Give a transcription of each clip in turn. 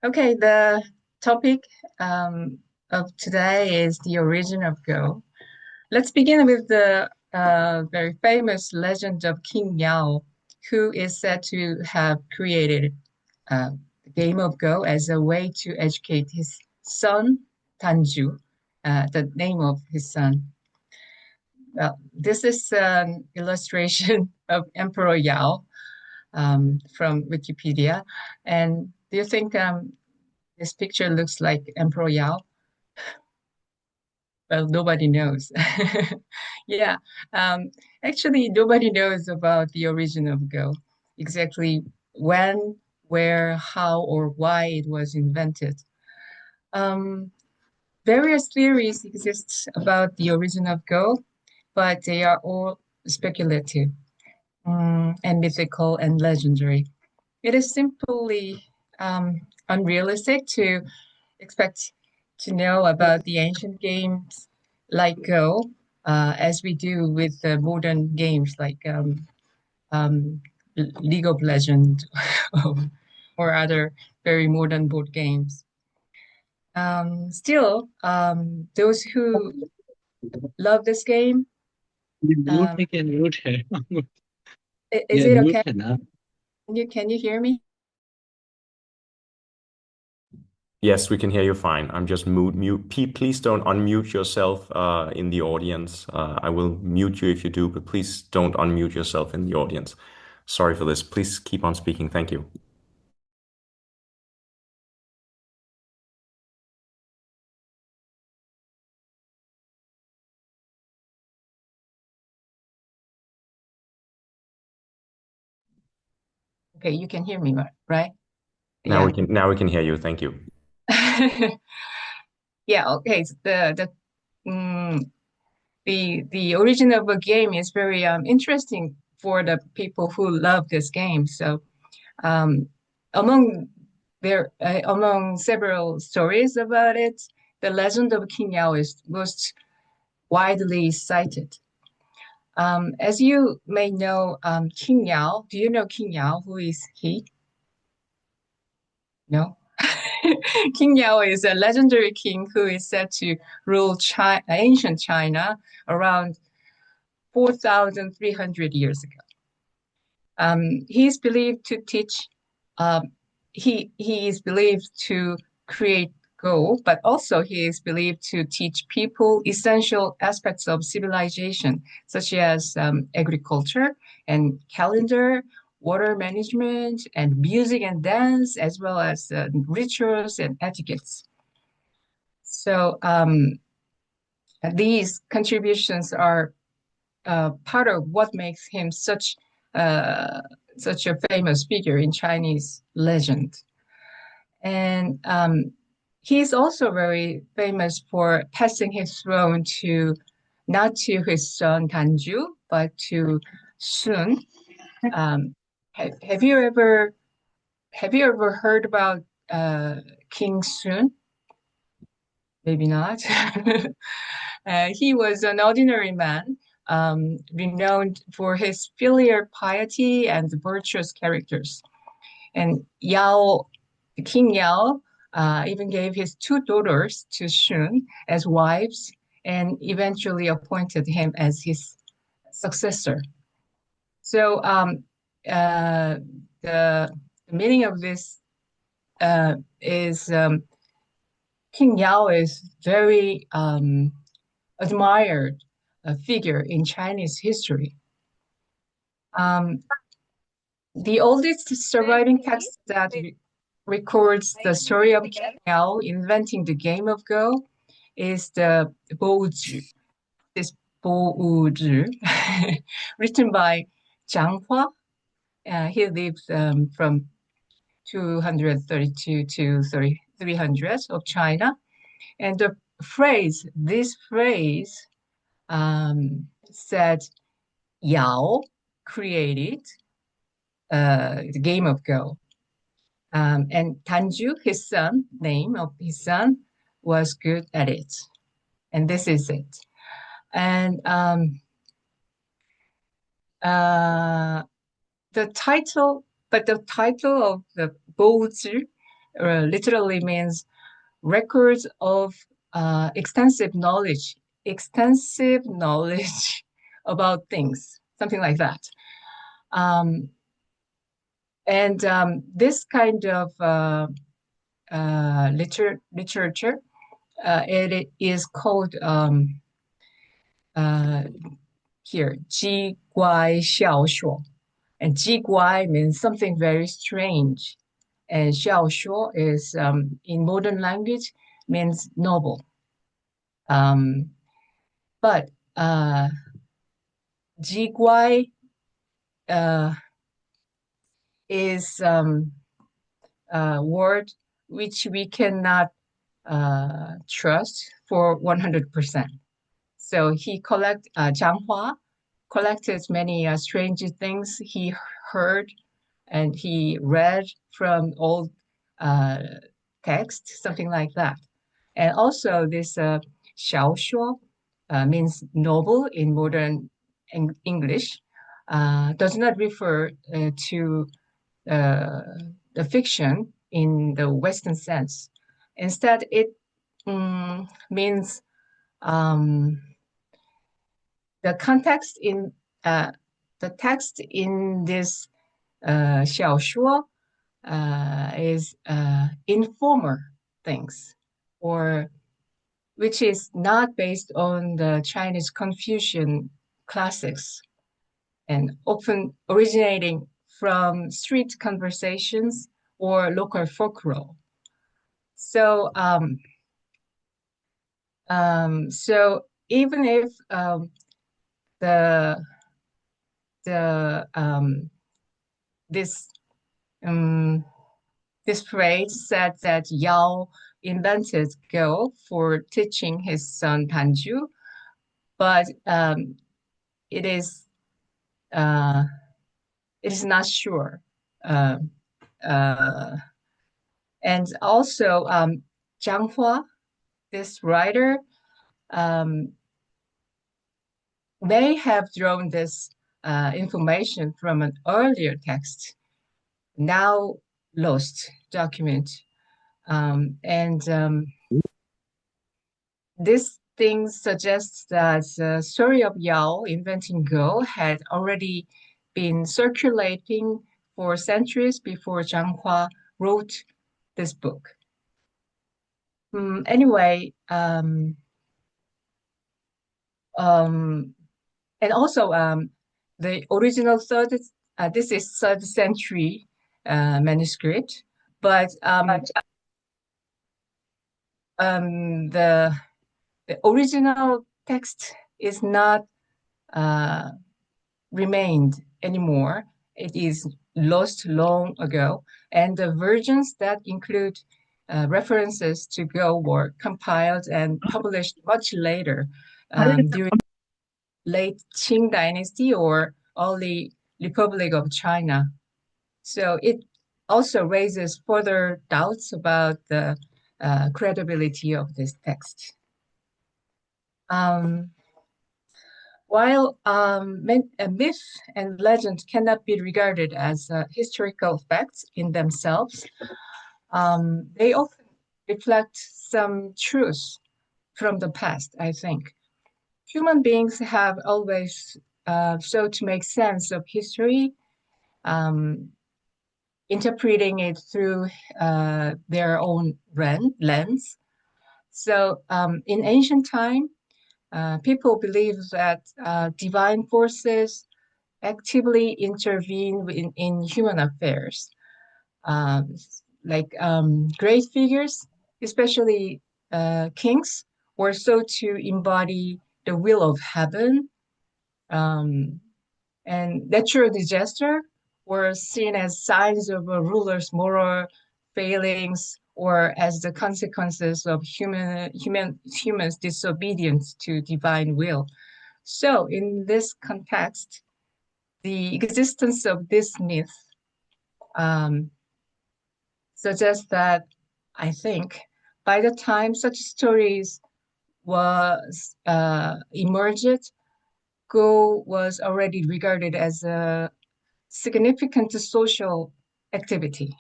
Okay, the topic of today is the origin of Go. Let's begin with the very famous legend of King Yao, who is said to have created the game of Go as a way to educate his son, Tanju, the name of his son. Well, this is an illustration of Emperor Yao from Wikipedia. And do you think this picture looks like Emperor Yao? Well, nobody knows. Yeah, um, actually, nobody knows about the origin of Go, exactly when, where, how, or why it was invented. Um, Various theories exist about the origin of Go, but they are all speculative, and mythical and legendary. It is simply unrealistic to expect to know about the ancient games like Go, as we do with the modern games like um, League of Legends or other very modern board games. Still, those who love this game, ये mute um, है क्या mute है is ये it mute okay? है ना Can you hear me? Yes, we can hear you fine. I'm just mute. Please don't unmute yourself in the audience. I will mute you if you do, but please don't unmute yourself in the audience. Sorry for this. Please keep on speaking. Thank you. Okay, you can hear me, right? Now Yeah. we can hear you. Thank you. Yeah, okay. So mm, the origin of a game is very interesting for the people who love this game. So um, among among several stories about it, the legend of King Yao is most widely cited. As you may know, King Yao. Do you know King Yao? Who is he? No. King Yao is a legendary king who is said to rule ancient China around 4,300 years ago. He is believed to teach, um, he is believed to create Go, but also he is believed to teach people essential aspects of civilization, such as agriculture and calendar, water management, and music and dance, as well as rituals and etiquettes. So these contributions are part of what makes him uh, such a famous figure in Chinese legend. And he's also very famous for passing his throne to not to his son Danju, but to Sun. Um, have you ever heard about King Sun? Maybe not. He was an ordinary man, renowned for his filial piety and virtuous characters. And King Yao, even gave his two daughters to Shun as wives and eventually appointed him as his successor. So uh, the meaning of this is King Yao is very admired figure in Chinese history. Um, the oldest surviving text that records the story of King Yao inventing the game of Go is the Bouzhi. This Bouzhi, written by Zhang Hua. He lived from 232 to 300 of China. And this phrase said Yao created the game of Go. And Tanju, his son, name of his son, was good at it. And this is it. And uh, the title of the Bozi literally means records of extensive knowledge about things, something like that. Um, and this kind of literature, it is called uh, here, 机乖笑说. And 机乖 means something very strange. And 笑说 is, in modern language, means noble. But 机乖 is a word which we cannot trust for 100%. So he Zhang Hua collected many strange things he heard and he read from old uh, text, something like that. And also this 小说 means novel in modern English, does not refer to uh, the fiction in the Western sense. Instead, it means um, the context in the text in this 小说 is informer things, or which is not based on the Chinese Confucian classics and often originating from street conversations or local folklore. So, so even if the this this phrase said that Yao invented Go for teaching his son Tanju, but it is not sure. Uh, uh, and also Zhang Hua, this writer, um, may have drawn this information from an earlier text, now lost document. And this thing suggests that the story of Yao inventing Go had already been circulating for centuries before Zhang Hua wrote this book. Anyway, and also the original this is third century manuscript, but the original text is not remained anymore. It is lost long ago, and the versions that include references to Go were compiled and published much later, during late Qing Dynasty or early Republic of China. So it also raises further doubts about the credibility of this text. While a myth and legend cannot be regarded as historical facts in themselves, they often reflect some truth from the past, I think. Human beings have always sought to make sense of history, um, interpreting it through their own lens. So in ancient time, people believed that divine forces actively intervene in human affairs. Um, like great figures, especially kings, were sought to embody the will of heaven, um, and natural disaster were seen as signs of a ruler's moral failings or as the consequences of humans' disobedience to divine will. So, in this context, the existence of this myth um, suggests that I think by the time such stories was emerged, Go was already regarded as a significant social activity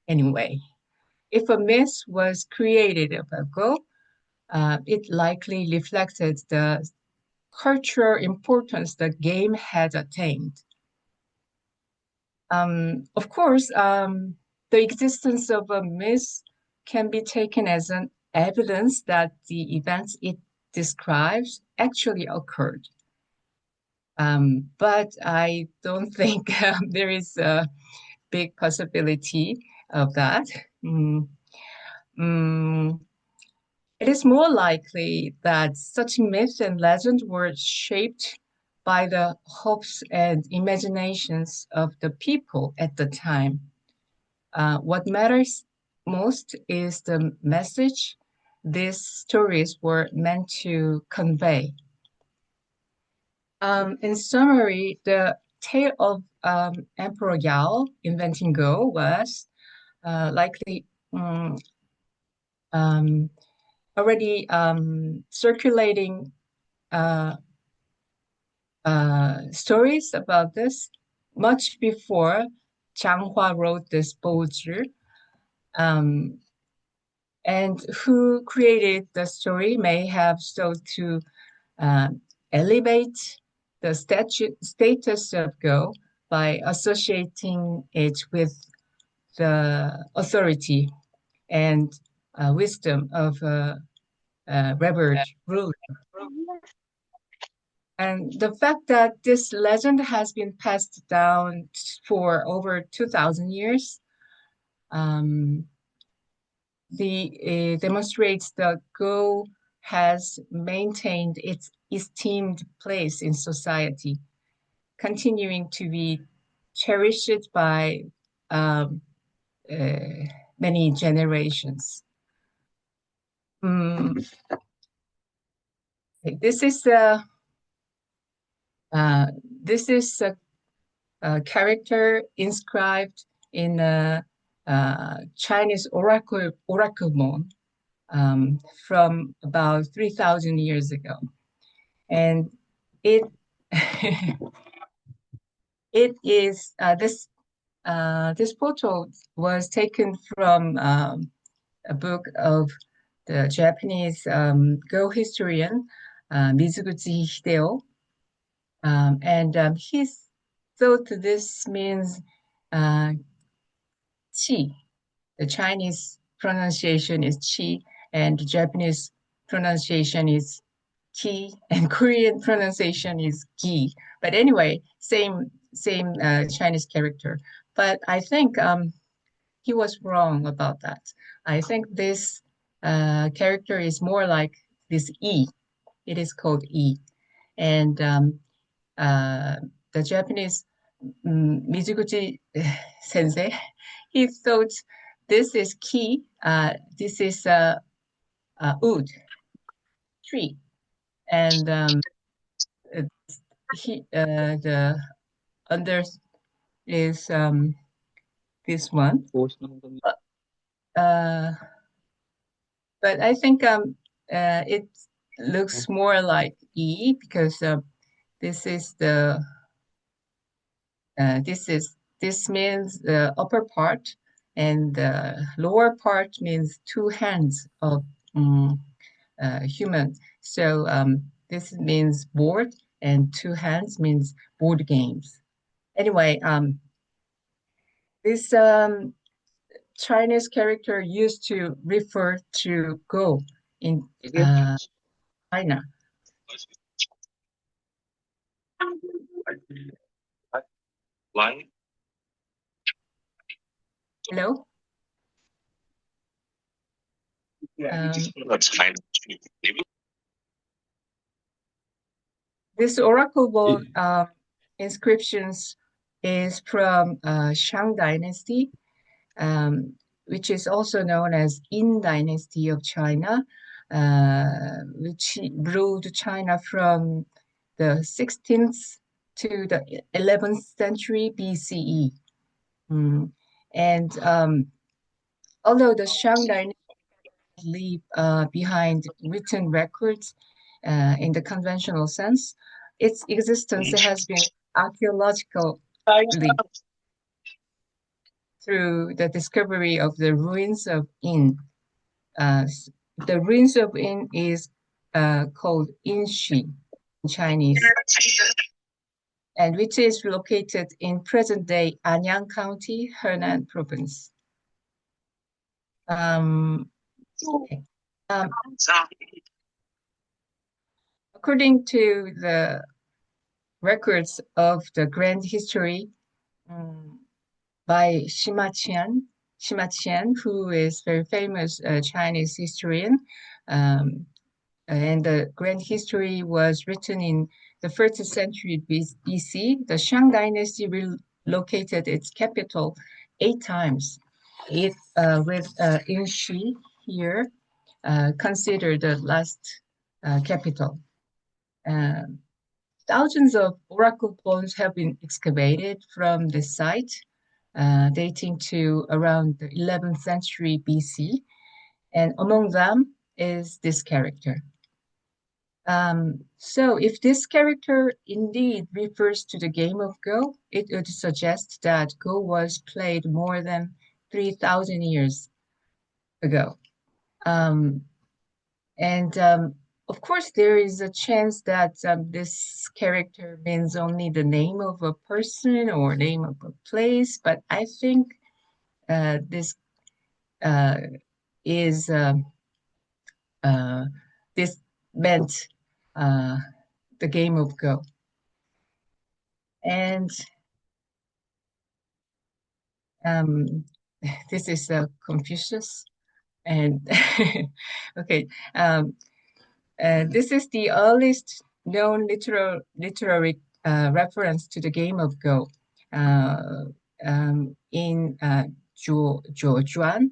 anyway. if a myth was created ago, it likely reflected the cultural importance the game had attained. Of course, the existence of a myth can be taken as an evidence that the events it describes actually occurred. But I don't think there is a big possibility of that. Mm, mm, it is more likely that such myths and legends were shaped by the hopes and imaginations of the people at the time. What matters most is the message these stories were meant to convey. In summary, the tale of Emperor Yao inventing Go was likely um, um, already circulating uh, stories about this much before Zhang Hua wrote this Bozi. Um, and who created the story may have sought to uh, elevate the status of Go by associating it with the authority and wisdom of revered ruler. And the fact that this legend has been passed down for over 2,000 years um, demonstrates that Go has maintained its esteemed place in society, continuing to be cherished by um, many generations. Mm, this is a uh, this is a character inscribed in a Chinese oracle moon from about 3,000 years ago, and it it is this photo was taken from a book of the Japanese Go historian Mizuguchi Hideo, and he thought this means uh, chi. The Chinese pronunciation is chi, and the Japanese pronunciation is ki, and Korean pronunciation is ki. But anyway, same Chinese character. But I think he was wrong about that. I think this character is more like this E. It is called E. And uh, the Japanese Mizuguchi sensei, he thought this is ki, this is a wood tree. And uh, the under is this one. Uh, but I think it looks more like E because this is the this means the upper part, and the lower part means two hands of human. So this means board, and two hands means board games. Anyway, this Chinese character used to refer to Go in China. Hello? This oracle bowl inscriptions is from Shang Dynasty, which is also known as Yin Dynasty of China, which ruled China from the 16th to the 11th century BCE. And although the Shang Dynasty leave behind written records in the conventional sense, its existence has been archaeologically through the discovery of the ruins of In. The ruins of In is called Inshi in Chinese, and which is located in present-day Anyang County, Henan Province. Okay. According to the records of the grand history by Sima Qian, who is very famous Chinese historian, and the grand history was written in the 1st century BC. The Shang dynasty relocated its capital 8 times. With Inshi here considered the last capital. Thousands of oracle bones have been excavated from the site, dating to around the 11th century BC, and among them is this character. So if this character indeed refers to the game of Go, it would suggest that Go was played more than 3,000 years ago. Of course, there is a chance that this character means only the name of a person or name of a place, but I think this is this meant the game of Go. And this is Confucius. And okay, this is the earliest known literary reference to the game of Go in Zhuan.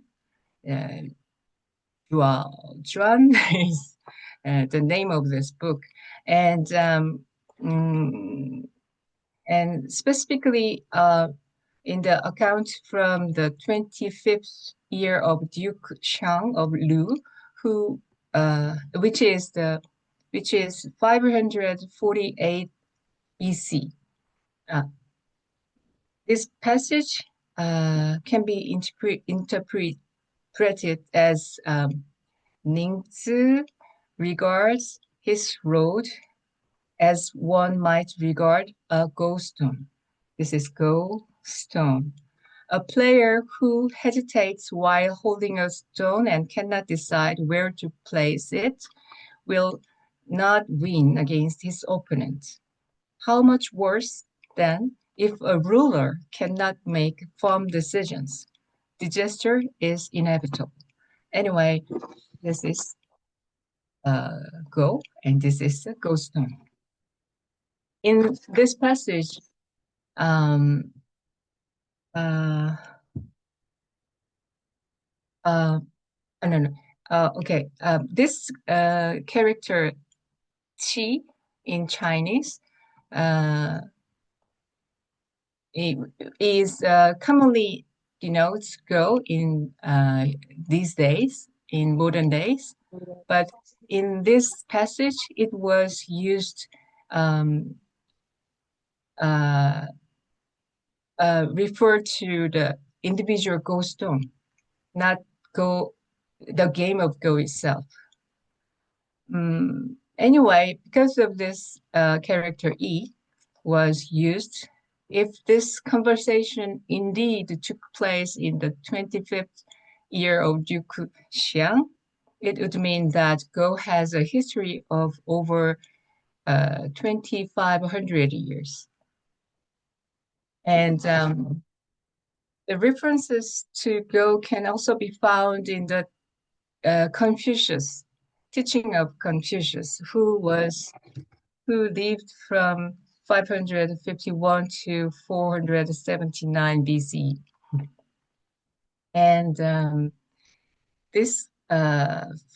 Zhuan is the name of this book, and specifically in the account from the 25th year of Duke Xiang of Lu, who which is 548 BC. This passage can be interpreted as Ningzi regards his road as one might regard a go stone. This is go stone. A player who hesitates while holding a stone and cannot decide where to place it will not win against his opponent. How much worse, then, if a ruler cannot make firm decisions? Disaster is inevitable. Anyway, this is Go, and this is a go stone. In this passage, okay. This character Qi in Chinese is commonly denotes Go in these days, in modern days, but in this passage it was used refer to the individual Go stone, not Go, the game of Go itself. Anyway, because of this character E was used, if this conversation indeed took place in the 25th year of Duke Xiang, it would mean that Go has a history of over 2,500 years. And the references to Go can also be found in the Confucius, teaching of Confucius, who lived from 551 to 479 BC. And this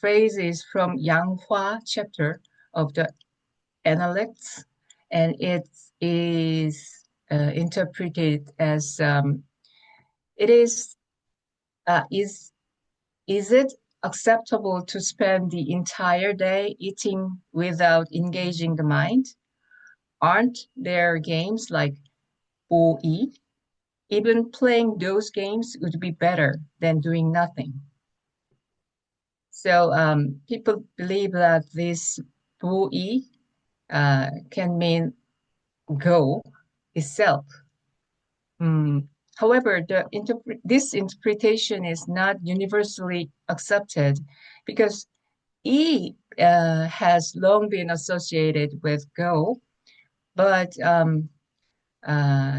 phrase is from Yang Hua chapter of the Analects, and it is interpreted as it is it acceptable to spend the entire day eating without engaging the mind? Aren't there games like Bo Yi, Even playing those games would be better than doing nothing. So people believe that this buoy can mean go itself. However, this interpretation is not universally accepted because E has long been associated with go, but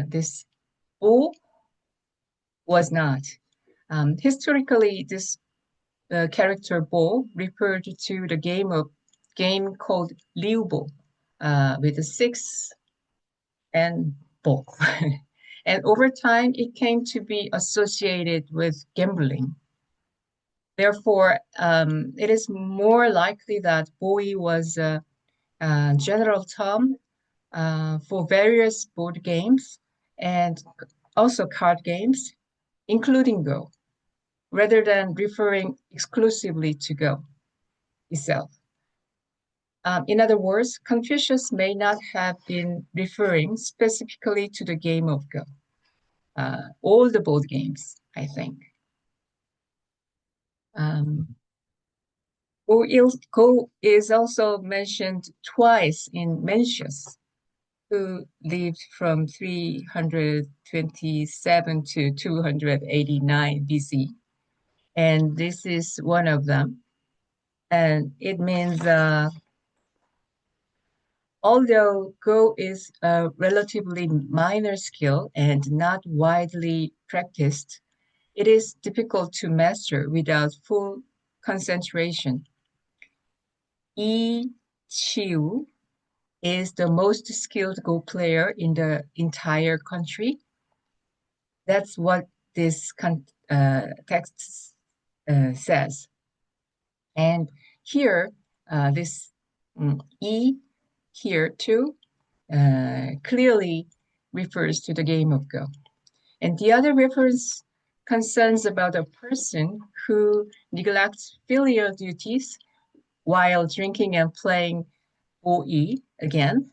this O was not. Historically, this character Bo referred to the game called Liubo, with a six and Bo. And over time, it came to be associated with gambling. Therefore, it is more likely that Bowie was a general term for various board games and also card games, including Go, rather than referring exclusively to Go itself. In other words, Confucius may not have been referring specifically to the game of Go, all the board games, I think. Go is also mentioned twice in Mencius, who lived from 327 to 289 BC. And this is one of them. And it means, although Go is a relatively minor skill and not widely practiced, it is difficult to master without full concentration. Chiu is the most skilled Go player in the entire country. That's what this text says. And here, this E here too clearly refers to the game of Go. And the other reference concerns about a person who neglects filial duties while drinking and playing OE again,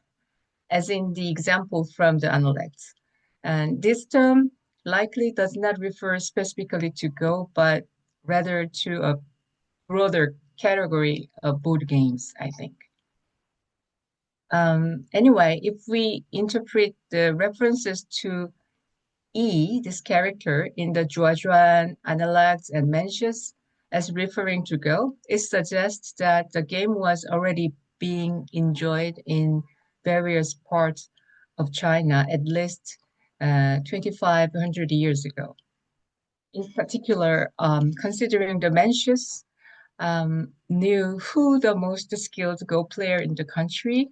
as in the example from the Analects. And this term likely does not refer specifically to Go, but rather to a broader category of board games, I think. Anyway, if we interpret the references to E, this character, in the Zhuazhuan, Analects, and Mencius as referring to Go, it suggests that the game was already being enjoyed in various parts of China at least 2,500 years ago. In particular, considering the Mencius knew who the most skilled Go player in the country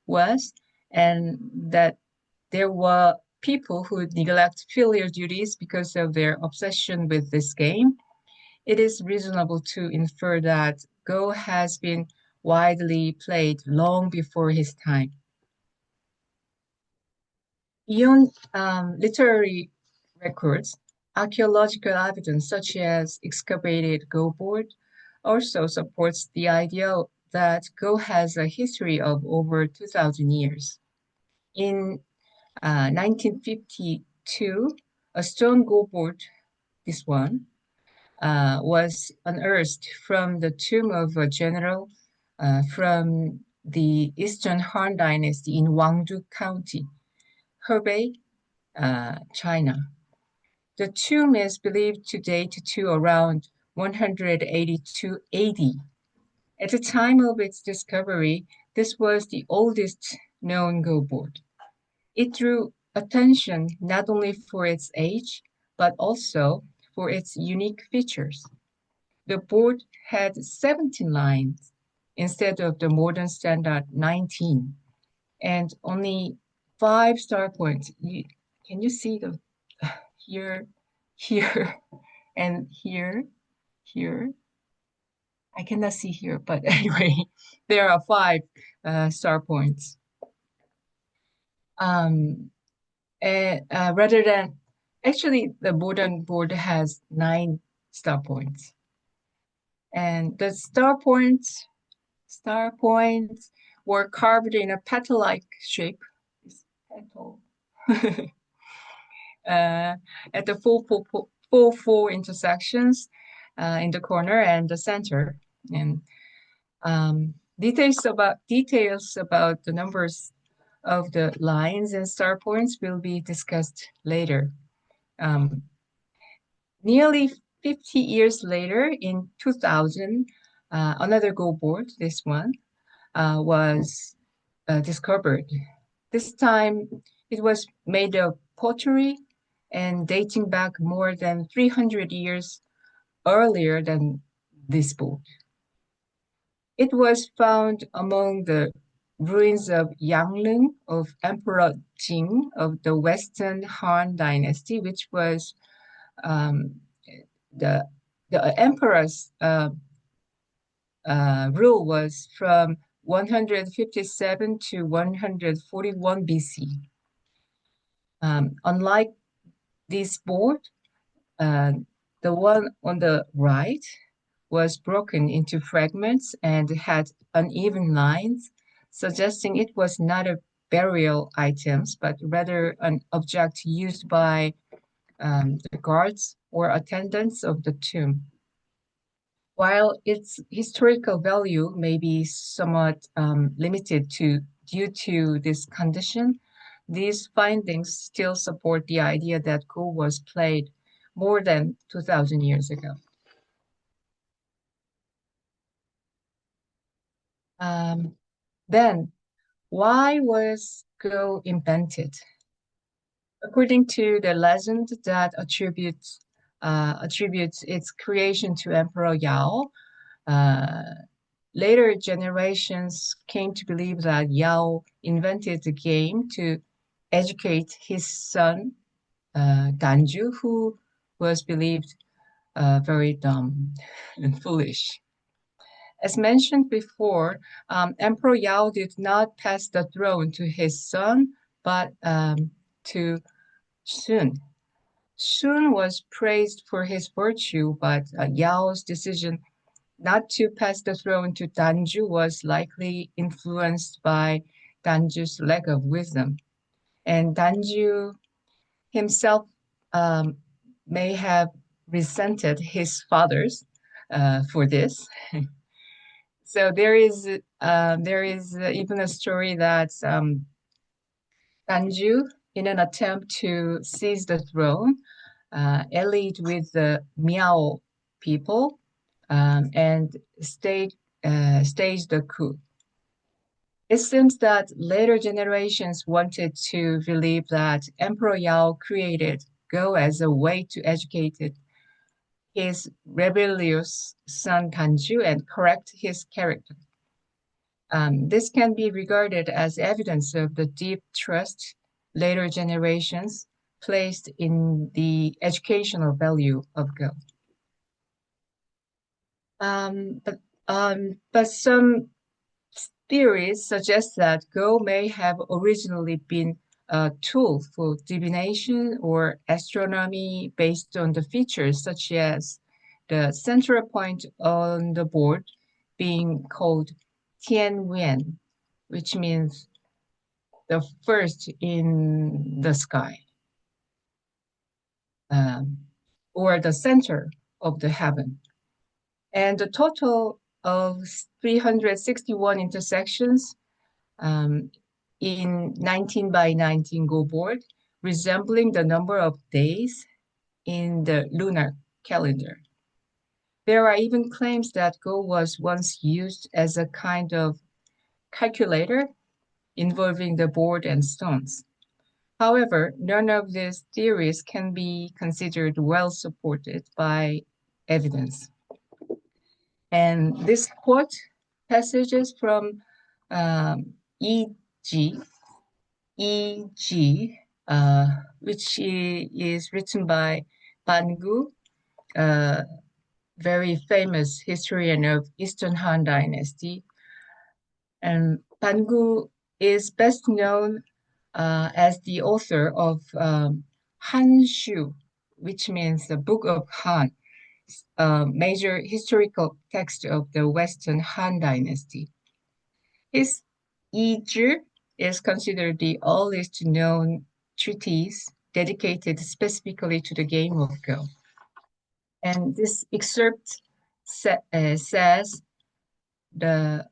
was, and that there were people who neglect filial duties because of their obsession with this game, it is reasonable to infer that Go has been widely played long before his time. Beyond literary records, archaeological evidence such as excavated Go board also supports the idea that Go has a history of over 2,000 years. In 1952, a stone Go board, this one, was unearthed from the tomb of a general from the Eastern Han Dynasty in Wangdu County, Hebei, China. The tomb is believed to date to around 182 AD. At the time of its discovery, this was the oldest known Go board. It drew attention not only for its age, but also for its unique features. The board had 17 lines instead of the modern standard 19, and only 5 star points. Can you see the here, here, and here, here? I cannot see here, but anyway, there are 5 star points. Rather than, actually, the modern board has 9 star points. And the star points were carved in a petal-like shape. This petal. at the four intersections in the corner and the center. And details about the numbers of the lines and star points will be discussed later. Nearly 50 years later, in 2000, another Go board, this one, was discovered. This time, it was made of pottery and dating back more than 300 years earlier than this boat. It was found among the ruins of Yangleng of Emperor Jing of the Western Han Dynasty, which was um, the emperor's rule was from 157 to 141 BC. Unlike this board, the one on the right was broken into fragments and had uneven lines, suggesting it was not a burial item, but rather an object used by the guards or attendants of the tomb. While its historical value may be somewhat limited due to this condition, these findings still support the idea that Go was played more than 2,000 years ago. Then, why was Go invented? According to the legend that attributes its creation to Emperor Yao, later generations came to believe that Yao invented the game to educate his son, Danju, who was believed very dumb and foolish. As mentioned before, Emperor Yao did not pass the throne to his son, but to Sun. Sun was praised for his virtue, but Yao's decision not to pass the throne to Danju was likely influenced by Danju's lack of wisdom. And Danju himself um, may have resented his fathers for this. So there is even a story that Danju, in an attempt to seize the throne, allied with the Miao people and staged the coup. It seems that later generations wanted to believe that Emperor Yao created Go as a way to educate his rebellious son Danju and correct his character. This can be regarded as evidence of the deep trust later generations placed in the educational value of Go. But some theories suggest that Go may have originally been a tool for divination or astronomy based on the features such as the central point on the board being called Tian Wen, which means the first in the sky, or the center of the heaven. And the total of 361 intersections in 19 by 19 Go board, resembling the number of days in the lunar calendar. There are even claims that Go was once used as a kind of calculator involving the board and stones. However, none of these theories can be considered well supported by evidence. And this quote passages from E.G., which is written by Bangu, a very famous historian of Eastern Han Dynasty. And Bangu is best known as the author of Han Shu, which means the Book of Han, a major historical text of the Western Han Dynasty. His Yi is considered the earliest known treatise dedicated specifically to the game of Go. And this excerpt says the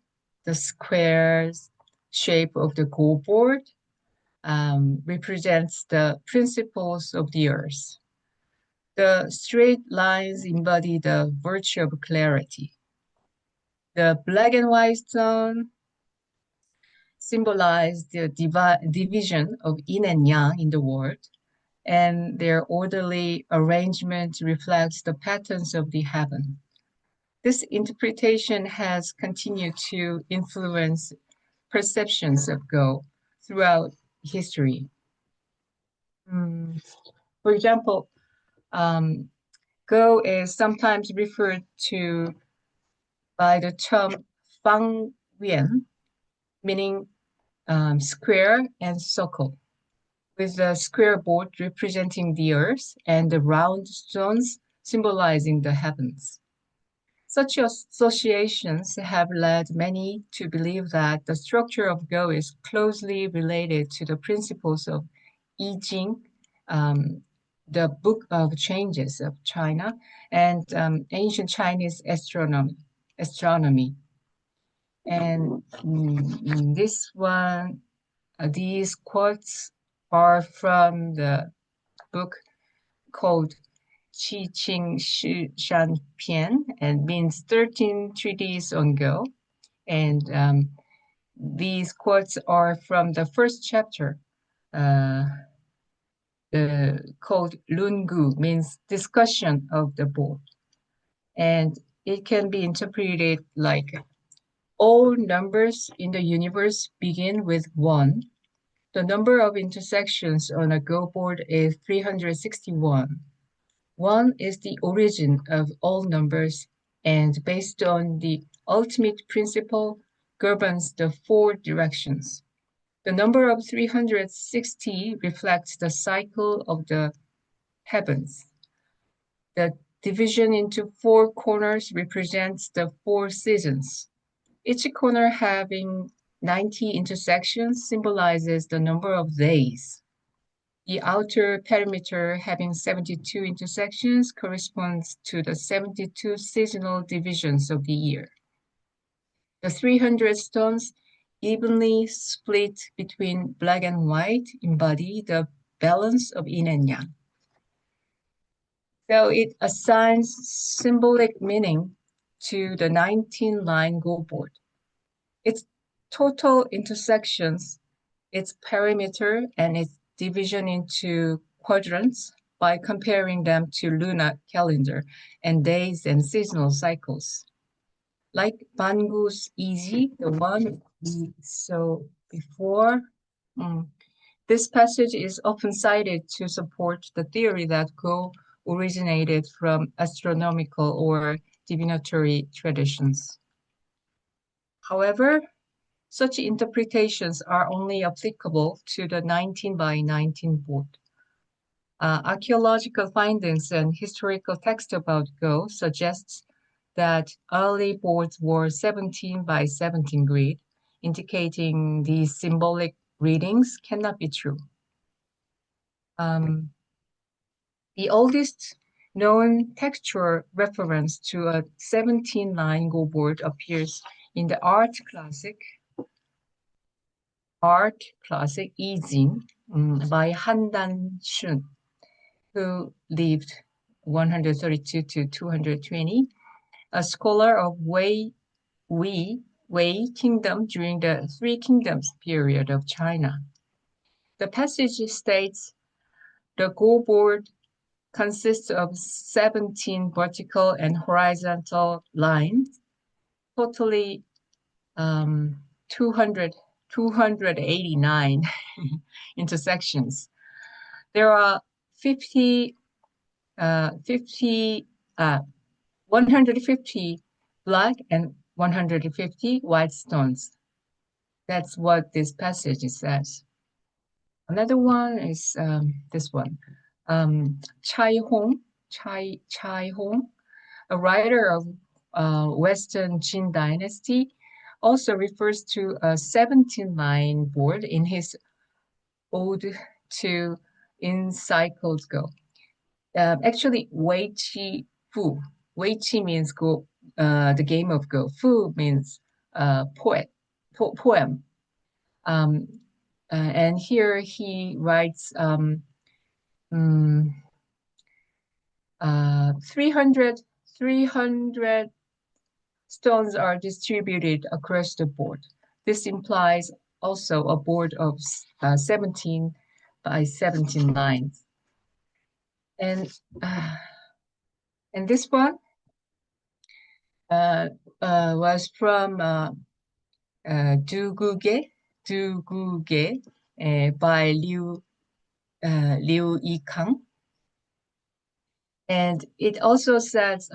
square shape of the Go board represents the principles of the earth. The straight lines embody the virtue of clarity. The black and white stone symbolize the division of yin and yang in the world, and their orderly arrangement reflects the patterns of the heaven. This interpretation has continued to influence perceptions of Go throughout history. For example, Go is sometimes referred to by the term Fang Yuan, meaning square and circle, with the square board representing the earth and the round stones symbolizing the heavens. Such associations have led many to believe that the structure of Go is closely related to the principles of I Ching, the Book of Changes of China, and ancient Chinese astronomy. And this one, these quotes are from the book called Chihyung Shan Pian, and means 13 treatises on Go. And these quotes are from the first chapter, called Lungu, means discussion of the board. And it can be interpreted like all numbers in the universe begin with 1. The number of intersections on a Go board is 361. 1 is the origin of all numbers, and based on the ultimate principle, governs the 4 directions. The number of 360 reflects the cycle of the heavens. The division into 4 corners represents the 4 seasons. Each corner having 90 intersections symbolizes the number of days. The outer perimeter having 72 intersections corresponds to the 72 seasonal divisions of the year. The 300 stones evenly split between black and white embody the balance of yin and yang. So it assigns symbolic meaning to the 19-line Go board. Its total intersections, its perimeter, and its division into quadrants by comparing them to lunar calendar and days and seasonal cycles. Like Bangu's Easy, the one we saw before, this passage is often cited to support the theory that Go originated from astronomical or divinatory traditions. However, such interpretations are only applicable to the 19 by 19 board. Archaeological findings and historical text about Go suggests that early boards were 17 by 17 grid, indicating these symbolic readings cannot be true. The oldest known textual reference to a 17-line Go board appears in the art classic I Ching by Han Dan-shun, who lived 132 to 220, a scholar of Wei Kingdom during the Three Kingdoms period of China. The passage states, the Go board consists of 17 vertical and horizontal lines, totally 289 intersections. There are 150 black and 150 white stones. That's what this passage says. Another one is this one. Chihyung, a writer of Western Qin dynasty, also refers to a 17-line board in his Ode to in cycled Go. Actually, Wei Qi Fu. Wei Qi means Go, the game of Go. Fu means poem. And here he writes 300 stones are distributed across the board. This implies also a board of 17 by 17 lines. And this one was from Du Guge by Liu Yikang. And it also says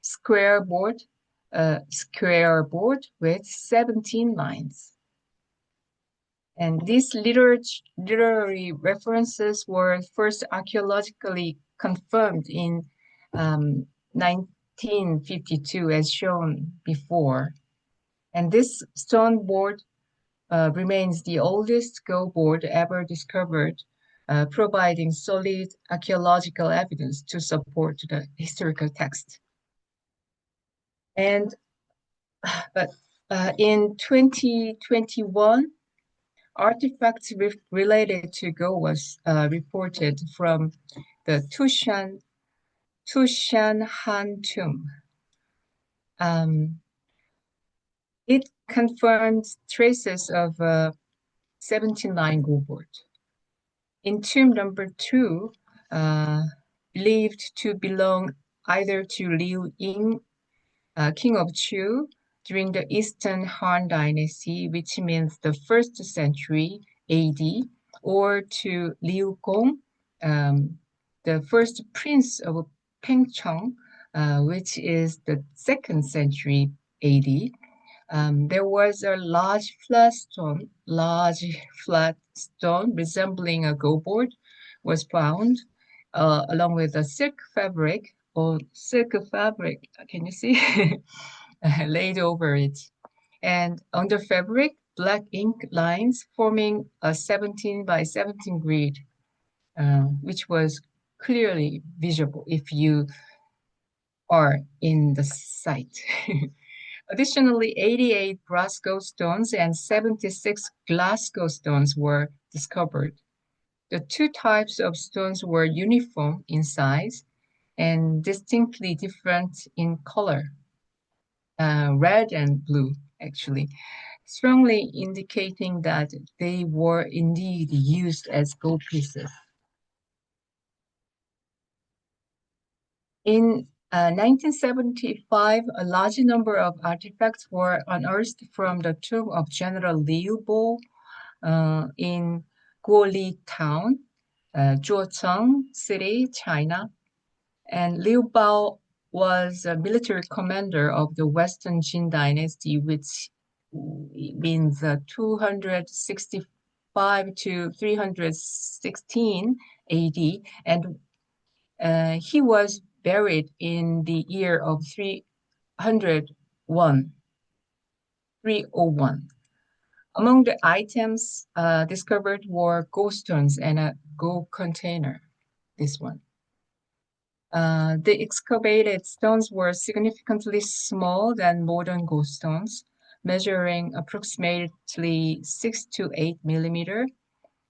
square board with 17 lines. And these literary references were first archaeologically confirmed in 1952, as shown before. And this stone board remains the oldest Go board ever discovered, providing solid archaeological evidence to support the historical text. And but in 2021, artifacts related to Go was reported from the Tushan Han tomb. It confirmed traces of a 17-line Go board. In tomb number 2, believed to belong either to Liu Ying, king of Chu, during the Eastern Han Dynasty, which means the 1st century AD, or to Liu Gong, the first prince of Pengcheng, which is the 2nd century AD. There was a large flat stone resembling a Go board was found, along with a silk fabric, can you see? Laid over it. And on the fabric, black ink lines forming a 17 by 17 grid, which was clearly visible if you are in the site. Additionally, 88 brass stones and 76 glass stones were discovered. The two types of stones were uniform in size and distinctly different in color, red and blue, actually, strongly indicating that they were indeed used as gold pieces. In 1975, a large number of artifacts were unearthed from the tomb of General Liu Bo in Guoli Town, Zhuocheng City, China. And Liu Bao was a military commander of the Western Jin Dynasty, which means 265 to 316 AD, and he was buried in the year of 301. Among the items discovered were gold stones and a gold container, this one. The excavated stones were significantly smaller than modern gold stones, measuring approximately 6 to 8 millimeter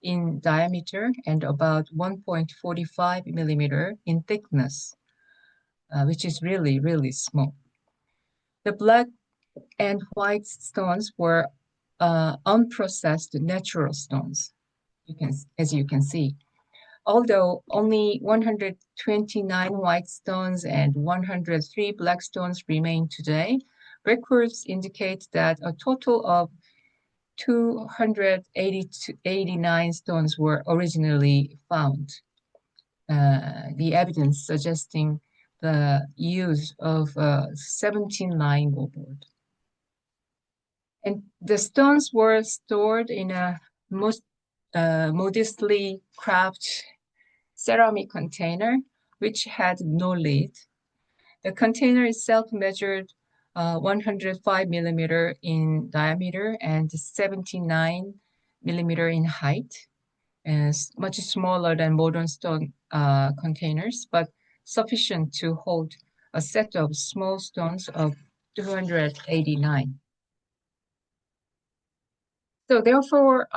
in diameter and about 1.45 millimeter in thickness, which is really, really small. The black and white stones were unprocessed natural stones, as you can see. Although only 129 white stones and 103 black stones remain today, records indicate that a total of 289 stones were originally found. The evidence suggesting the use of a 17-line Go board. And the stones were stored in a modestly crafted ceramic container, which had no lid. The container itself measured 105 millimeter in diameter and 79 millimeter in height. and much smaller than modern stone containers, but sufficient to hold a set of small stones of 289. So therefore,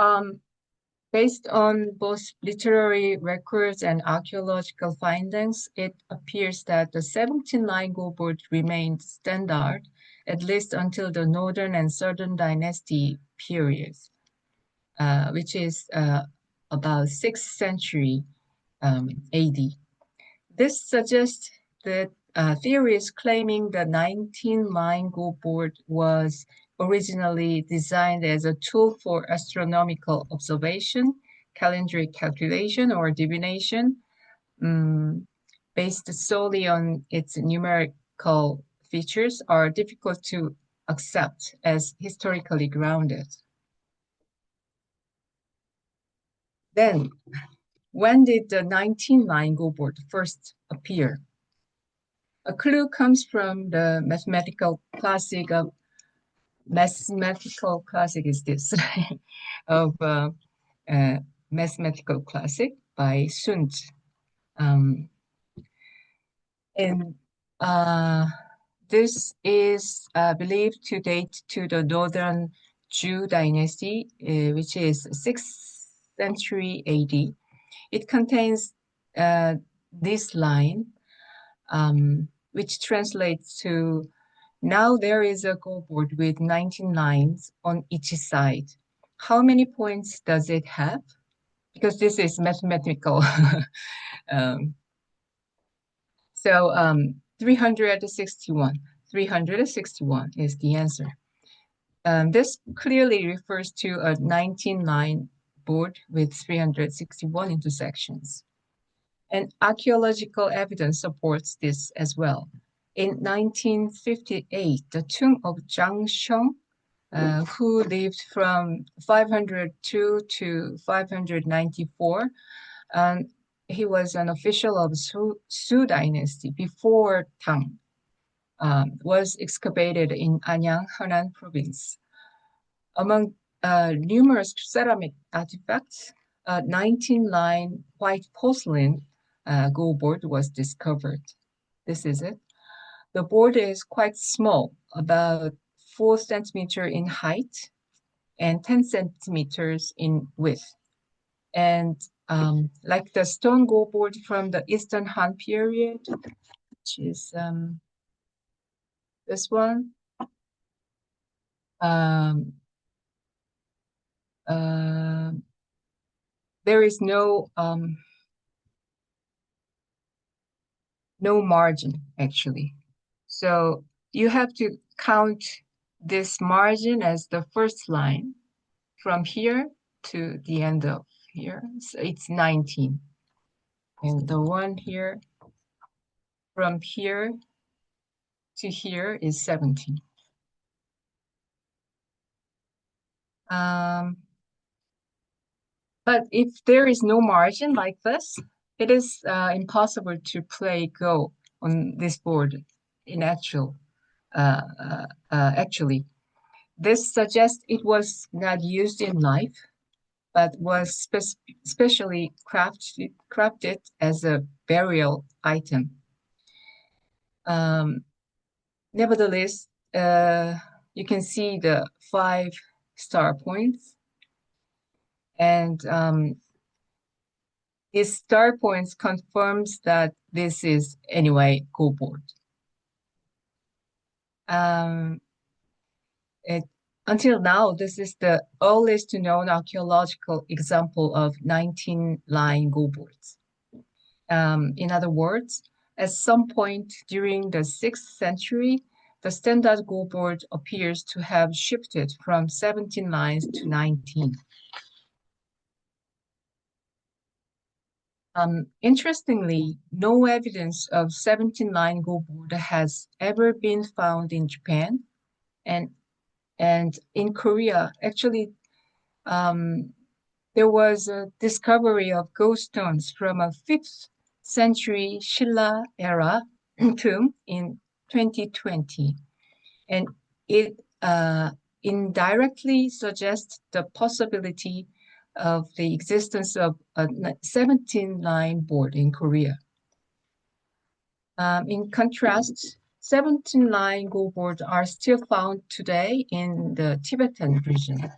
based on both literary records and archaeological findings, it appears that the 17-line go-board remained standard at least until the Northern and Southern Dynasty periods, which is about 6th century AD. This suggests that theories claiming the 19-line go-board was originally designed as a tool for astronomical observation, calendric calculation, or divination, based solely on its numerical features, are difficult to accept as historically grounded. Then, when did the 19-line go-board first appear? A clue comes from the mathematical classic is this of mathematical classic by Sun. And this is believed to date to the Northern Zhou dynasty, which is 6th century AD. It contains this line, which translates to, now there is a go-board with 19 lines on each side. How many points does it have? Because this is mathematical. So 361. 361 is the answer. This clearly refers to a 19-line board with 361 intersections. And archaeological evidence supports this as well. In 1958, the tomb of Zhang Sheng, who lived from 502 to 594, he was an official of Su dynasty before Tang, was excavated in Anyang, Henan province. Among numerous ceramic artifacts, a 19-line white porcelain go-board was discovered. This is it. The board is quite small, about 4 centimeters in height and 10 centimeters in width. And like the stone go-board from the Eastern Han period, which is this one, there is no margin actually. So you have to count this margin as the first line from here to the end of here. So it's 19. And the one here from here to here is 17. But if there is no margin like this, it is impossible to play Go on this board in actually. This suggests it was not used in life, but was specially crafted as a burial item. Nevertheless, you can see the 5 star points, and these star points confirms that this is anyway go-board. Until now, this is the earliest known archaeological example of 19-line go-boards. In other words, at some point during the 6th century, the standard go-board appears to have shifted from 17 lines to 19. Interestingly, no evidence of 17-line go-board has ever been found in Japan, and in Korea. Actually, there was a discovery of ghost stones from a 5th century Shilla era tomb in 2020, and it indirectly suggests the possibility of the existence of a 17-line board in Korea. In contrast, 17-line Go boards are still found today in the Tibetan region.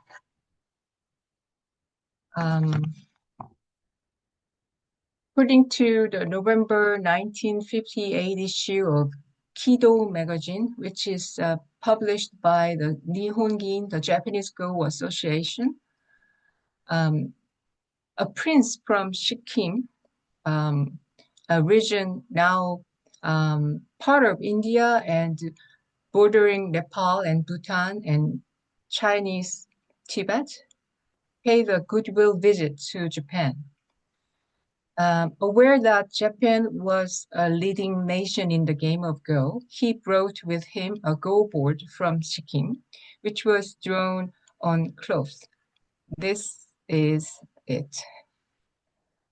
According to the November 1958 issue of Kido magazine, which is published by the Nihongin, the Japanese Go Association, a prince from Sikkim, a region now part of India and bordering Nepal and Bhutan and Chinese Tibet, paid a goodwill visit to Japan. Aware that Japan was a leading nation in the game of Go, he brought with him a Go board from Sikkim, which was drawn on cloth. This is it.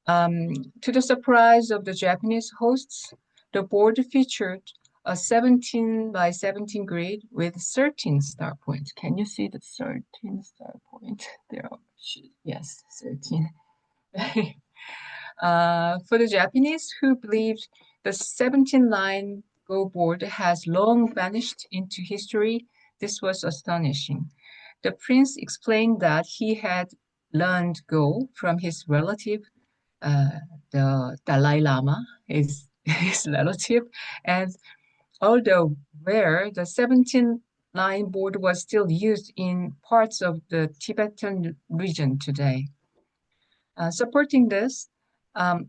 To the surprise of the Japanese hosts, the board featured a 17 by 17 grid with 13 star points. Can you see the 13 star point? There are, yes, 13. For the Japanese who believed the 17-line Go board has long vanished into history, this was astonishing. The prince explained that he had learned Go from his relative, the Dalai Lama, his relative, and although rare, the 17-line board was still used in parts of the Tibetan region today. Supporting this,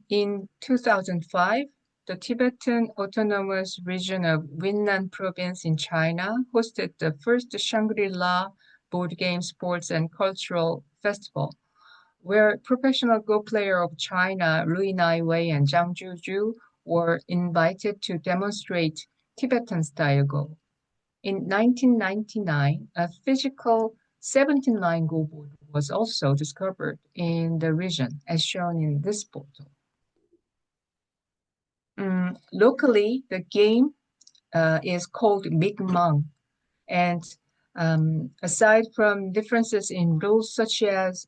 in 2005, the Tibetan Autonomous Region of Yunnan Province in China hosted the first Shangri-La Board Game Sports and Cultural Festival, where professional Go player of China, Lui Naiwei and Zhang Zhuzhu, were invited to demonstrate Tibetan-style Go. In 1999, a physical 17-line Go board was also discovered in the region, as shown in this photo. Locally, the game is called Migmang, and aside from differences in rules such as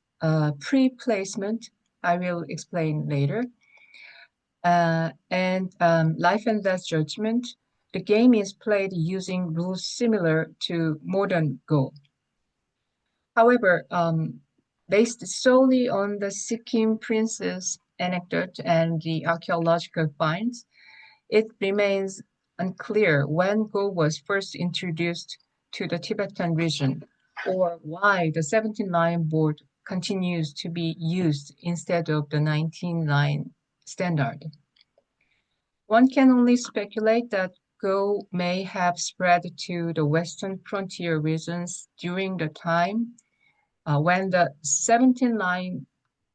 pre-placement, I will explain later, and life and death judgment, the game is played using rules similar to modern Go. However, based solely on the Sikkim prince's anecdote and the archaeological finds, it remains unclear when Go was first introduced to the Tibetan region, or why the 17-line board continues to be used instead of the 19-line standard. One can only speculate that Go may have spread to the western frontier regions during the time when the 17-line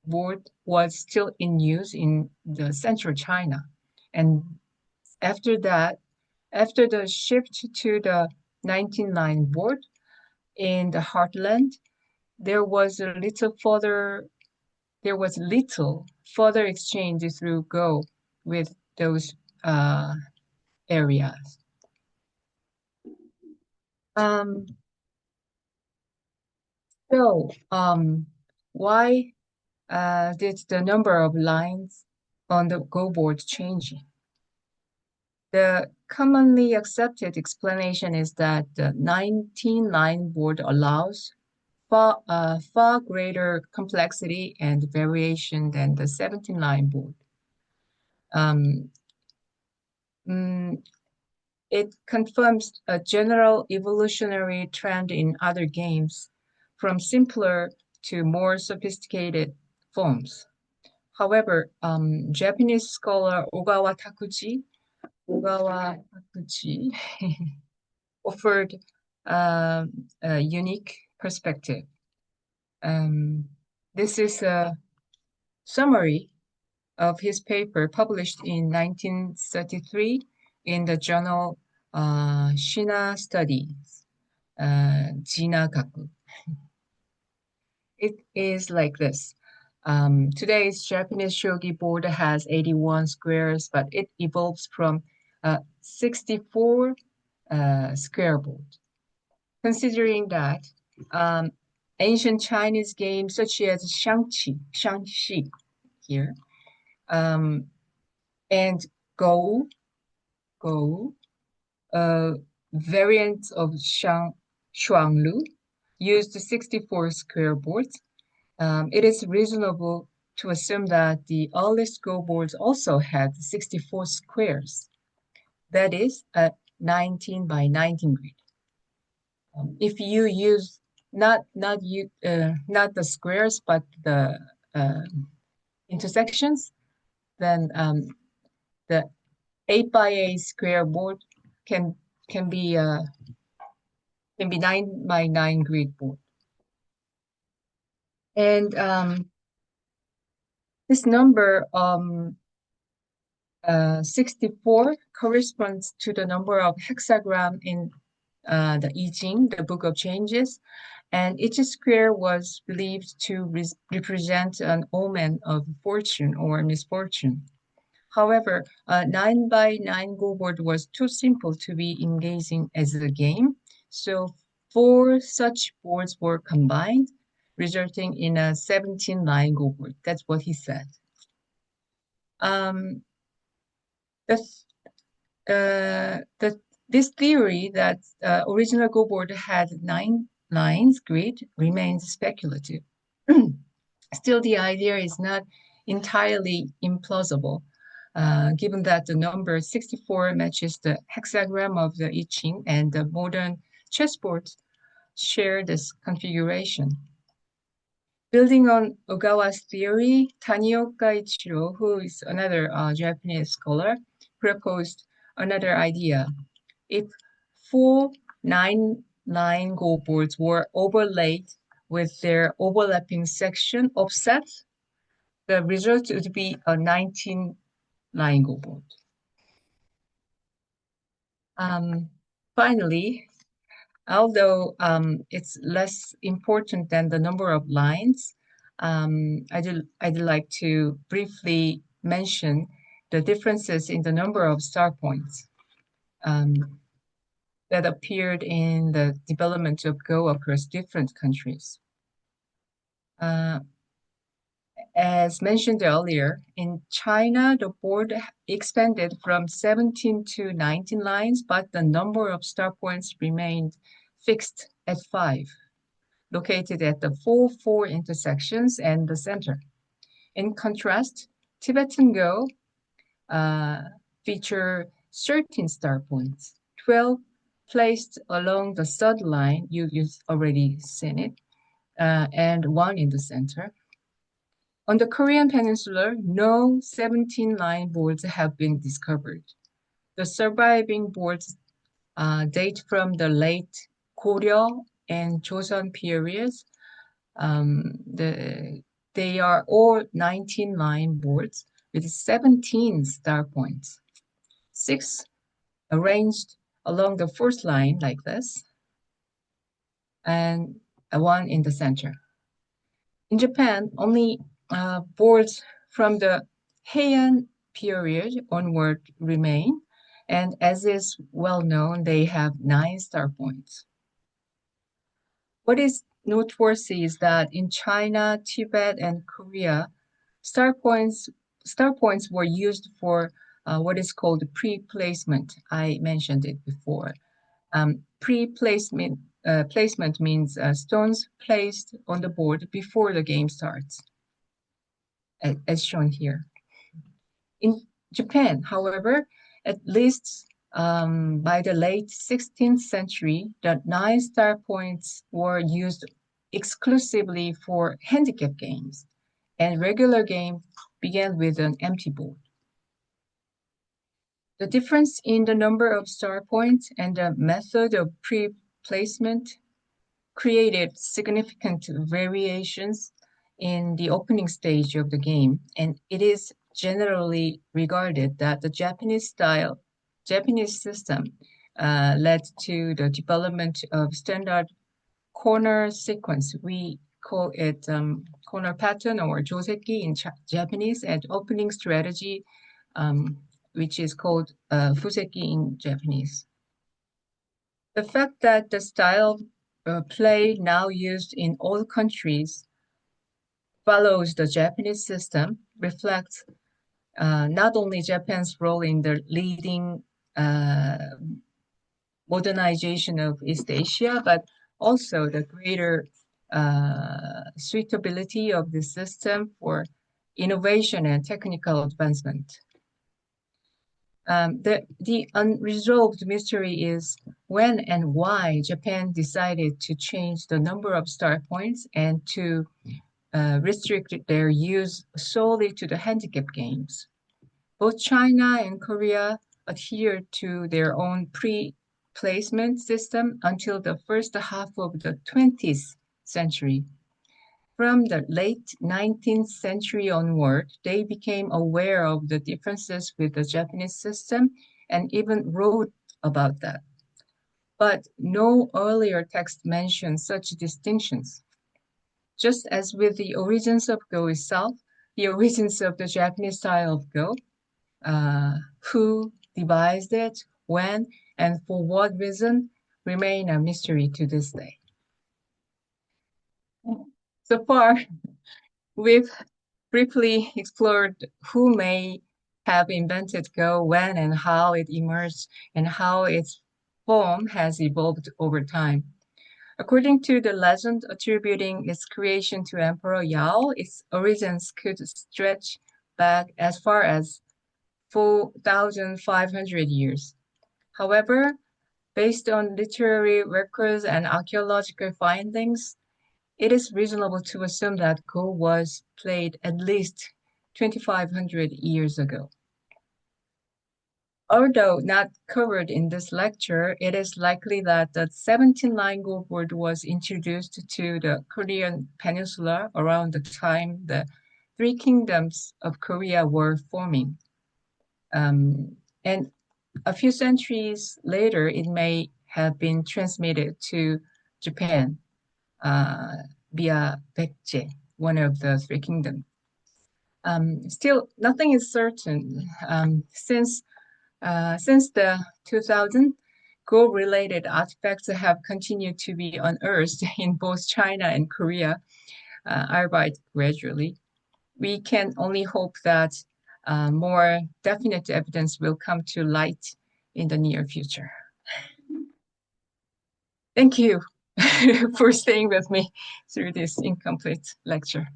board was still in use in the central China. And after that, after the shift to the 19-line board in the heartland, there was little further exchange through Go with those areas. Why did the number of lines on the Go board change? The commonly accepted explanation is that the 19-line board allows far greater complexity and variation than the 17-line board. It confirms a general evolutionary trend in other games, from simpler to more sophisticated forms. However, Japanese scholar Ogawa Takuchi offered a unique perspective. This is a summary of his paper published in 1933 in the journal Shina Studies, Jinagaku. It is like this. Today's Japanese shogi board has 81 squares, but it evolves from 64 square board. Considering that ancient Chinese games such as Shangxi here, and Go, a variant of Shuanglu, used 64 square boards. It is reasonable to assume that the earliest Go boards also had 64 squares. That is a 19 by 19 grid. If you use not the squares but the intersections, then the 8 by 8 square board can be 9 by 9 grid board. And this number 64 corresponds to the number of hexagram in the I Ching, the Book of Changes, and each square was believed to represent an omen of fortune or misfortune. However, a 9 by 9 go board was too simple to be engaging as a game, so 4 such boards were combined, resulting in a 17-line go board. That's what he said. This theory that original go board had 9 lines grid remains speculative. Still, the idea is not entirely implausible, given that the number 64 matches the hexagram of the I Ching and the modern chessboards share this configuration. Building on Ogawa's theory, Tanioka Ichiro, who is another Japanese scholar, proposed another idea. If 4 9-line go boards were overlaid with their overlapping section offset, the result would be a 19-line go board. Finally, although it's less important than the number of lines, I'd like to briefly mention the differences in the number of star points that appeared in the development of Go across different countries. As mentioned earlier, in China, the board expanded from 17 to 19 lines, but the number of star points remained fixed at 5, located at the 4 intersections and the center. In contrast, Tibetan Go feature 13 star points, 12 placed along the third line, you've already seen it, and 1 in the center. On the Korean Peninsula, no 17-line boards have been discovered. The surviving boards date from the late Goryeo and Joseon periods. They are all 19-line boards with 17 star points, 6 arranged along the first line like this, and 1 in the center. In Japan, only boards from the Heian period onward remain, and as is well known, they have 9 star points. What is noteworthy is that in China, Tibet, and Korea, star points were used for what is called pre-placement. I mentioned it before. Pre-placement placement means stones placed on the board before the game starts, as shown here. In Japan, however, at least by the late 16th century, the 9 star points were used exclusively for handicap games, and regular game began with an empty board. The difference in the number of star points and the method of pre-placement created significant variations in the opening stage of the game, and it is generally regarded that the Japanese system led to the development of standard corner sequence. We call it corner pattern or joseki in Japanese, and opening strategy, which is called fuseki in Japanese. The fact that the style play now used in all countries follows the Japanese system, reflects not only Japan's role in the leading modernization of East Asia, but also the greater suitability of the system for innovation and technical advancement. The unresolved mystery is when and why Japan decided to change the number of star points and to restrict their use solely to the handicap games. Both China and Korea adhered to their own pre-placement system until the first half of the 20th century. From the late 19th century onward, they became aware of the differences with the Japanese system and even wrote about that. But no earlier text mentions such distinctions. Just as with the origins of Go itself, the origins of the Japanese style of Go, who devised it, when, and for what reason, remain a mystery to this day. So far, we've briefly explored who may have invented Go, when and how it emerged, and how its form has evolved over time. According to the legend attributing its creation to Emperor Yao, its origins could stretch back as far as 4,500 years. However, based on literary records and archaeological findings, it is reasonable to assume that Go was played at least 2,500 years ago. Although not covered in this lecture, it is likely that the 17-line Go board was introduced to the Korean peninsula around the time the three kingdoms of Korea were forming. And a few centuries later, it may have been transmitted to Japan via Baekje, one of the three kingdoms. Still, nothing is certain. Since the 2000, Go-related artifacts have continued to be unearthed in both China and Korea, albeit gradually. We can only hope that more definite evidence will come to light in the near future. Thank you for staying with me through this incomplete lecture.